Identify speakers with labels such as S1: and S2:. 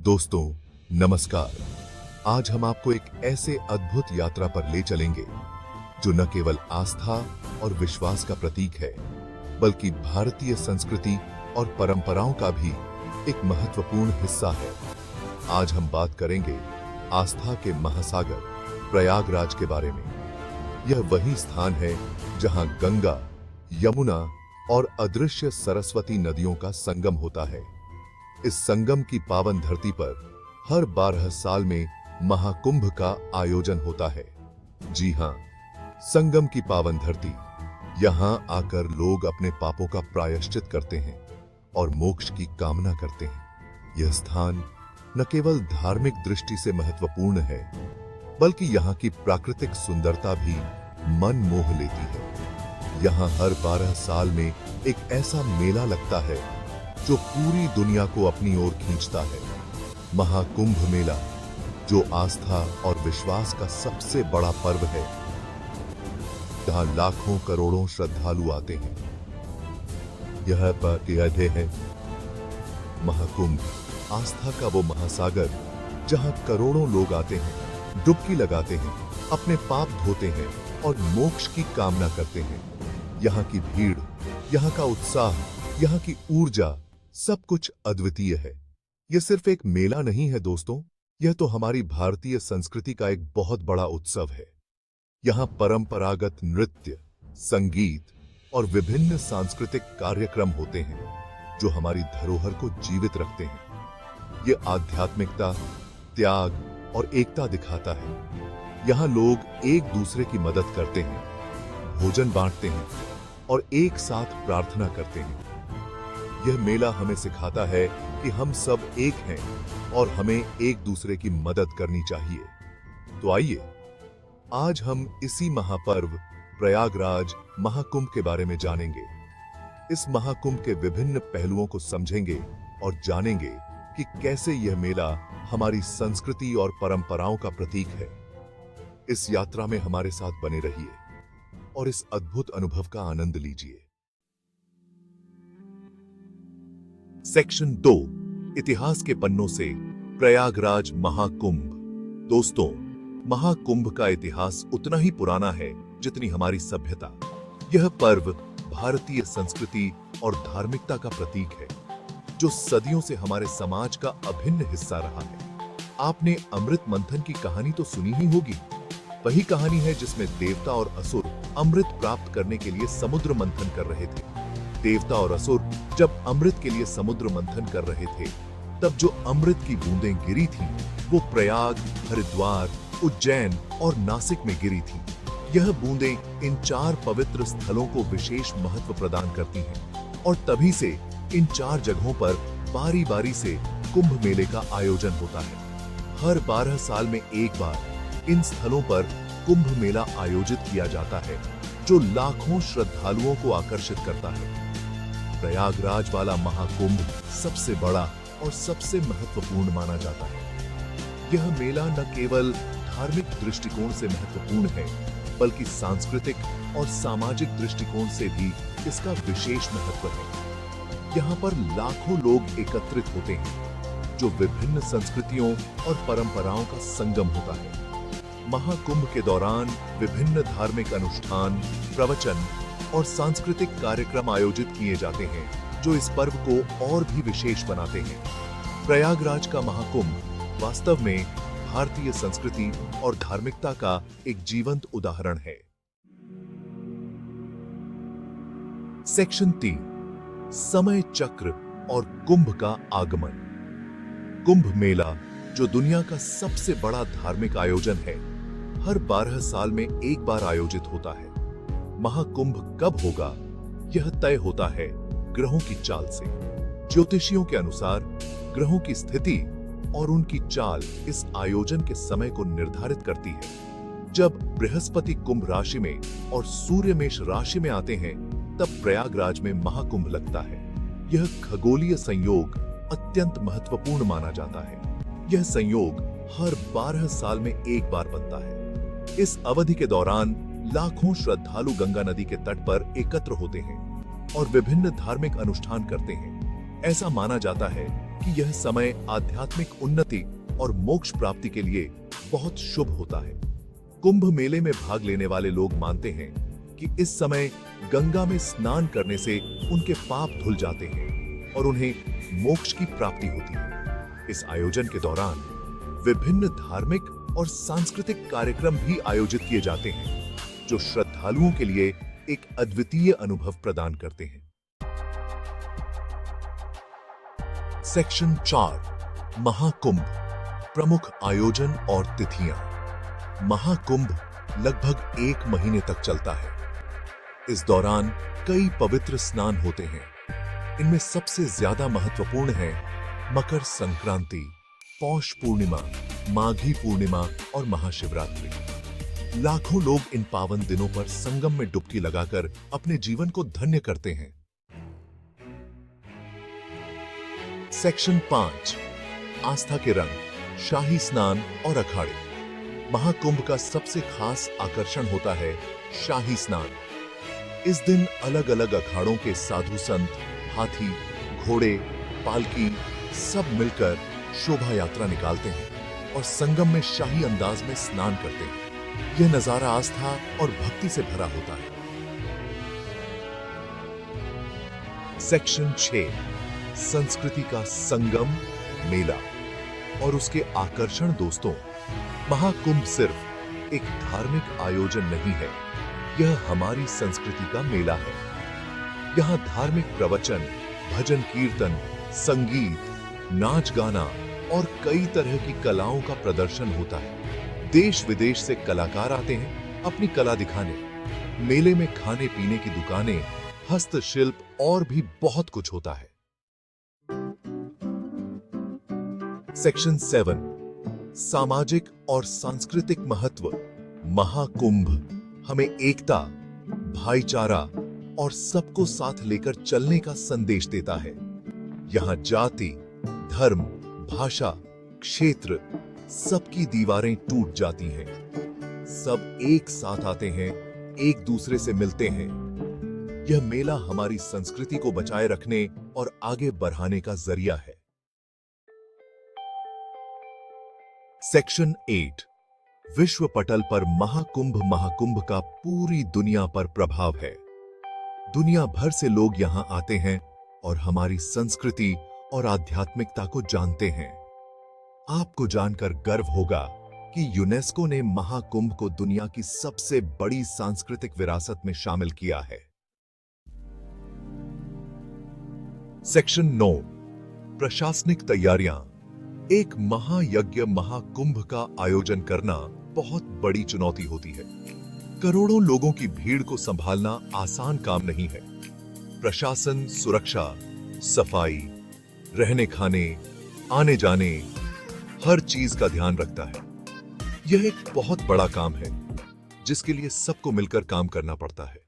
S1: दोस्तों नमस्कार। आज हम आपको एक ऐसे अद्भुत यात्रा पर ले चलेंगे जो न केवल आस्था और विश्वास का प्रतीक है, बल्कि भारतीय संस्कृति और परंपराओं का भी एक महत्वपूर्ण हिस्सा है। आज हम बात करेंगे आस्था के महासागर प्रयागराज के बारे में। यह वही स्थान है जहां गंगा, यमुना और अदृश्य सरस्वती नदियों का संगम होता है। इस संगम की पावन धरती पर हर 12 साल में महाकुंभ का आयोजन होता है। जी हां, संगम की पावन धरती। यहां आकर लोग अपने पापों का प्रायश्चित करते हैं और मोक्ष की कामना करते हैं। यह स्थान न केवल धार्मिक दृष्टि से महत्वपूर्ण है, बल्कि यहाँ की प्राकृतिक सुंदरता भी मन मोह लेती है। यहाँ हर 12 साल में एक ऐसा मेला लगता है जो पूरी दुनिया को अपनी ओर खींचता है। महाकुंभ मेला, जो आस्था और विश्वास का सबसे बड़ा पर्व है। यहाँ लाखों करोड़ों श्रद्धालु आते हैं। यह कहते हैं महाकुंभ आस्था का वो महासागर जहां करोड़ों लोग आते हैं, डुबकी लगाते हैं, अपने पाप धोते हैं और मोक्ष की कामना करते हैं। यहाँ की भीड़, यहाँ का उत्साह, यहाँ की ऊर्जा, सब कुछ अद्वितीय है। यह सिर्फ एक मेला नहीं है दोस्तों, यह तो हमारी भारतीय संस्कृति का एक बहुत बड़ा उत्सव है। यहाँ परंपरागत नृत्य, संगीत और विभिन्न सांस्कृतिक कार्यक्रम होते हैं जो हमारी धरोहर को जीवित रखते हैं। ये आध्यात्मिकता, त्याग और एकता दिखाता है। यहाँ लोग एक दूसरे की मदद करते हैं, भोजन बांटते हैं और एक साथ प्रार्थना करते हैं। यह मेला हमें सिखाता है कि हम सब एक हैं और हमें एक दूसरे की मदद करनी चाहिए। तो आइए आज हम इसी महापर्व प्रयागराज महाकुंभ के बारे में जानेंगे। इस महाकुंभ के विभिन्न पहलुओं को समझेंगे और जानेंगे कि कैसे यह मेला हमारी संस्कृति और परंपराओं का प्रतीक है। इस यात्रा में हमारे साथ बने रहिए और इस अद्भुत अनुभव का आनंद लीजिए। सेक्शन 2, इतिहास के पन्नों से प्रयागराज महाकुंभ। दोस्तों, महाकुंभ का इतिहास उतना ही पुराना है जितनी हमारी सभ्यता। यह पर्व भारतीय संस्कृति और धार्मिकता का प्रतीक है, जो सदियों से हमारे समाज का अभिन्न हिस्सा रहा है। आपने अमृत मंथन की कहानी तो सुनी ही होगी। वही कहानी है जिसमें देवता और असुर अमृत प्राप्त करने के लिए समुद्र मंथन कर रहे थे। देवता और असुर जब अमृत के लिए समुद्र मंथन कर रहे थे, तब जो अमृत की बूंदें गिरी थीं, वो प्रयाग, हरिद्वार, उज्जैन और नासिक में गिरी थीं। यह बूंदें इन 4 पवित्र स्थलों को विशेष महत्व प्रदान करती हैं और तभी से इन 4 जगहों पर बारी बारी से कुंभ मेले का आयोजन होता है। हर 12 साल में एक बार इन स्थलों पर कुंभ मेला आयोजित किया जाता है, जो लाखों श्रद्धालुओं को आकर्षित करता है। प्रयागराज वाला महाकुंभ सबसे बड़ा और सबसे महत्वपूर्ण माना जाता है। यह मेला न केवल धार्मिक दृष्टिकोण से महत्वपूर्ण है, बल्कि सांस्कृतिक और सामाजिक दृष्टिकोण से भी इसका विशेष महत्व है। यहाँ पर लाखों लोग एकत्रित होते हैं, जो विभिन्न संस्कृतियों और परंपराओं का संगम होता है। महाकुंभ के दौरान विभिन्न धार्मिक अनुष्ठान, प्रवचन और सांस्कृतिक कार्यक्रम आयोजित किए जाते हैं, जो इस पर्व को और भी विशेष बनाते हैं। प्रयागराज का महाकुंभ वास्तव में भारतीय संस्कृति और धार्मिकता का एक जीवंत उदाहरण है। सेक्शन 3, समय चक्र और कुंभ का आगमन। कुंभ मेला, जो दुनिया का सबसे बड़ा धार्मिक आयोजन है, हर 12 साल में एक बार आयोजित होता है। महाकुंभ कब होगा, यह तय होता है ग्रहों की चाल से। ज्योतिषियों के अनुसार ग्रहों की स्थिति और उनकी चाल इस आयोजन के समय को निर्धारित करती है। जब बृहस्पति कुंभ राशि में और सूर्य मेष राशि में आते हैं, तब प्रयागराज में महाकुंभ लगता है। यह खगोलीय संयोग अत्यंत महत्वपूर्ण माना जाता है। यह संयोग हर 12 साल में एक बार बनता है। इस अवधि के दौरान लाखों श्रद्धालु गंगा नदी के तट पर एकत्र होते हैं और विभिन्न धार्मिक अनुष्ठान करते हैं। ऐसा माना जाता है कि यह समय आध्यात्मिक उन्नति और मोक्ष प्राप्ति के लिए बहुत शुभ होता है। कुंभ मेले में भाग लेने वाले लोग मानते हैं कि इस समय गंगा में स्नान करने से उनके पाप धुल जाते हैं और उन्हें मोक्ष की प्राप्ति होती है। इस आयोजन के दौरान विभिन्न धार्मिक और सांस्कृतिक कार्यक्रम भी आयोजित किए जाते हैं, जो श्रद्धालुओं के लिए एक अद्वितीय अनुभव प्रदान करते हैं। सेक्शन 4 महाकुंभ, प्रमुख आयोजन और तिथियां। महाकुंभ लगभग 1 महीने तक चलता है। इस दौरान कई पवित्र स्नान होते हैं। इनमें सबसे ज्यादा महत्वपूर्ण है मकर संक्रांति, पौष पूर्णिमा, माघी पूर्णिमा और महाशिवरात्रि। लाखों लोग इन पावन दिनों पर संगम में डुबकी लगाकर अपने जीवन को धन्य करते हैं। सेक्शन 5 आस्था के रंग, शाही स्नान और अखाड़े। महाकुंभ का सबसे खास आकर्षण होता है शाही स्नान। इस दिन अलग अलग अखाड़ों के साधु संत, हाथी, घोड़े, पालकी सब मिलकर शोभा यात्रा निकालते हैं और संगम में शाही अंदाज में स्नान करते हैं। यह नजारा आस्था और भक्ति से भरा होता है। सेक्शन 6 संस्कृति का संगम, मेला और उसके आकर्षण। दोस्तों, महाकुंभ सिर्फ एक धार्मिक आयोजन नहीं है, यह हमारी संस्कृति का मेला है। यहाँ धार्मिक प्रवचन, भजन कीर्तन, संगीत, नाच गाना और कई तरह की कलाओं का प्रदर्शन होता है। देश विदेश से कलाकार आते हैं अपनी कला दिखाने। मेले में खाने पीने की दुकानें, हस्तशिल्प और भी बहुत कुछ होता है। सेक्शन 7 सामाजिक और सांस्कृतिक महत्व। महाकुंभ हमें एकता, भाईचारा और सबको साथ लेकर चलने का संदेश देता है। यहाँ जाति, धर्म, भाषा, क्षेत्र सबकी दीवारें टूट जाती हैं। सब एक साथ आते हैं, एक दूसरे से मिलते हैं। यह मेला हमारी संस्कृति को बचाए रखने और आगे बढ़ाने का जरिया है। सेक्शन 8 विश्व पटल पर महाकुंभ का पूरी दुनिया पर प्रभाव है। दुनिया भर से लोग यहां आते हैं और हमारी संस्कृति और आध्यात्मिकता को जानते हैं। आपको जानकर गर्व होगा कि यूनेस्को ने महाकुंभ को दुनिया की सबसे बड़ी सांस्कृतिक विरासत में शामिल किया है। सेक्शन 9 प्रशासनिक तैयारियां। एक महायज्ञ महाकुंभ का आयोजन करना बहुत बड़ी चुनौती होती है। करोड़ों लोगों की भीड़ को संभालना आसान काम नहीं है। प्रशासन सुरक्षा, सफाई, रहने खाने, आने जाने, हर चीज का ध्यान रखता है। यह एक बहुत बड़ा काम है जिसके लिए सबको मिलकर काम करना पड़ता है।